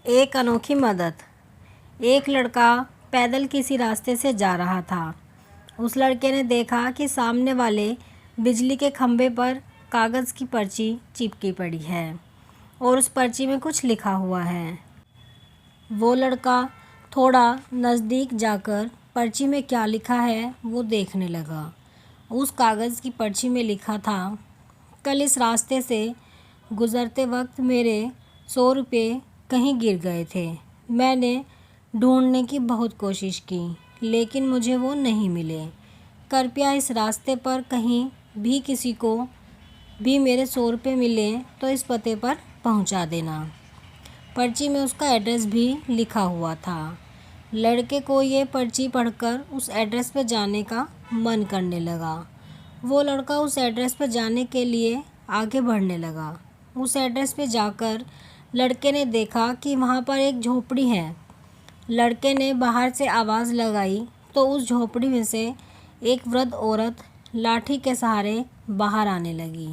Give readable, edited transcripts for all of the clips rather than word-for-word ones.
एक अनोखी मदद। एक लड़का पैदल किसी रास्ते से जा रहा था। उस लड़के ने देखा कि सामने वाले बिजली के खंभे पर कागज़ की पर्ची चिपकी पड़ी है और उस पर्ची में कुछ लिखा हुआ है। वो लड़का थोड़ा नज़दीक जाकर पर्ची में क्या लिखा है वो देखने लगा। उस कागज़ की पर्ची में लिखा था, कल इस रास्ते से गुज़रते वक्त मेरे 100 रुपये कहीं गिर गए थे। मैंने ढूंढने की बहुत कोशिश की लेकिन मुझे वो नहीं मिले। कृपया इस रास्ते पर कहीं भी किसी को भी मेरे 100 रुपये मिले तो इस पते पर पहुंचा देना। पर्ची में उसका एड्रेस भी लिखा हुआ था। लड़के को ये पर्ची पढ़कर उस एड्रेस पर जाने का मन करने लगा। वो लड़का उस एड्रेस पर जाने के लिए आगे बढ़ने लगा। उस एड्रेस पे जाकर लड़के ने देखा कि वहाँ पर एक झोपड़ी है। लड़के ने बाहर से आवाज़ लगाई तो उस झोपड़ी में से एक वृद्ध औरत लाठी के सहारे बाहर आने लगी।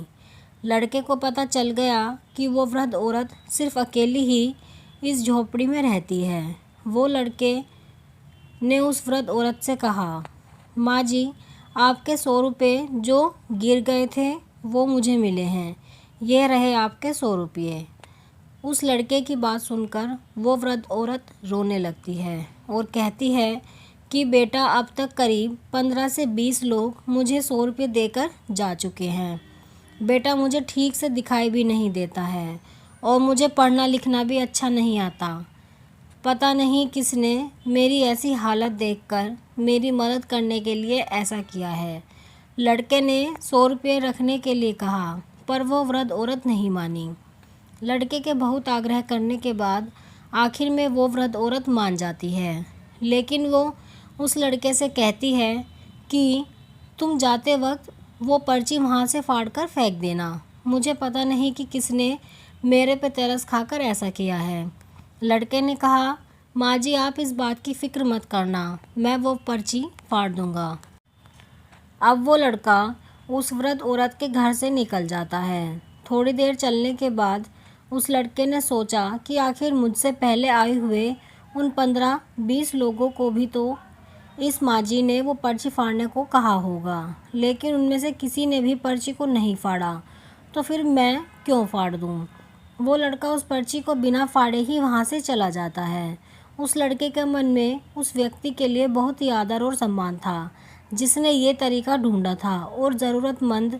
लड़के को पता चल गया कि वो वृद्ध औरत सिर्फ अकेली ही इस झोपड़ी में रहती है। वो लड़के ने उस वृद्ध औरत से कहा, माँ जी, आपके 100 रुपये जो गिर गए थे वो मुझे मिले हैं। ये रहे आपके 100 रुपये। उस लड़के की बात सुनकर वो वृद्ध औरत रोने लगती है और कहती है कि बेटा, अब तक करीब 15 से 20 लोग मुझे 100 रुपये देकर जा चुके हैं। बेटा, मुझे ठीक से दिखाई भी नहीं देता है और मुझे पढ़ना लिखना भी अच्छा नहीं आता। पता नहीं किसने मेरी ऐसी हालत देखकर मेरी मदद करने के लिए ऐसा किया है। लड़के ने 100 रुपये रखने के लिए कहा पर वो वृद्ध औरत नहीं मानी। लड़के के बहुत आग्रह करने के बाद आखिर में वो वृद्ध औरत मान जाती है, लेकिन वो उस लड़के से कहती है कि तुम जाते वक्त वो पर्ची वहाँ से फाड़ कर फेंक देना। मुझे पता नहीं कि किसने मेरे पे तरस खाकर ऐसा किया है। लड़के ने कहा, माँ जी, आप इस बात की फ़िक्र मत करना, मैं वो पर्ची फाड़ दूँगा। अब वो लड़का उस वृद्ध औरत के घर से निकल जाता है। थोड़ी देर चलने के बाद उस लड़के ने सोचा कि आखिर मुझसे पहले आए हुए उन 15-20 लोगों को भी तो इस माँजी ने वो पर्ची फाड़ने को कहा होगा, लेकिन उनमें से किसी ने भी पर्ची को नहीं फाड़ा, तो फिर मैं क्यों फाड़ दूँ। वो लड़का उस पर्ची को बिना फाड़े ही वहाँ से चला जाता है। उस लड़के के मन में उस व्यक्ति के लिए बहुत ही आदर और सम्मान था जिसने ये तरीका ढूंढा था और ज़रूरतमंद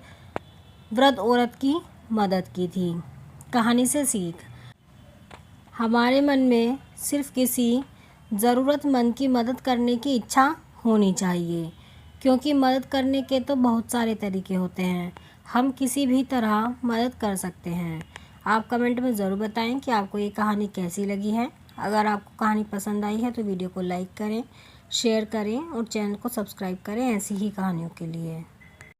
वृद्ध औरत की मदद की थी। कहानी से सीख, हमारे मन में सिर्फ किसी ज़रूरतमंद की मदद करने की इच्छा होनी चाहिए, क्योंकि मदद करने के तो बहुत सारे तरीके होते हैं। हम किसी भी तरह मदद कर सकते हैं। आप कमेंट में ज़रूर बताएं कि आपको ये कहानी कैसी लगी है। अगर आपको कहानी पसंद आई है तो वीडियो को लाइक करें, शेयर करें और चैनल को सब्सक्राइब करें ऐसी ही कहानियों के लिए।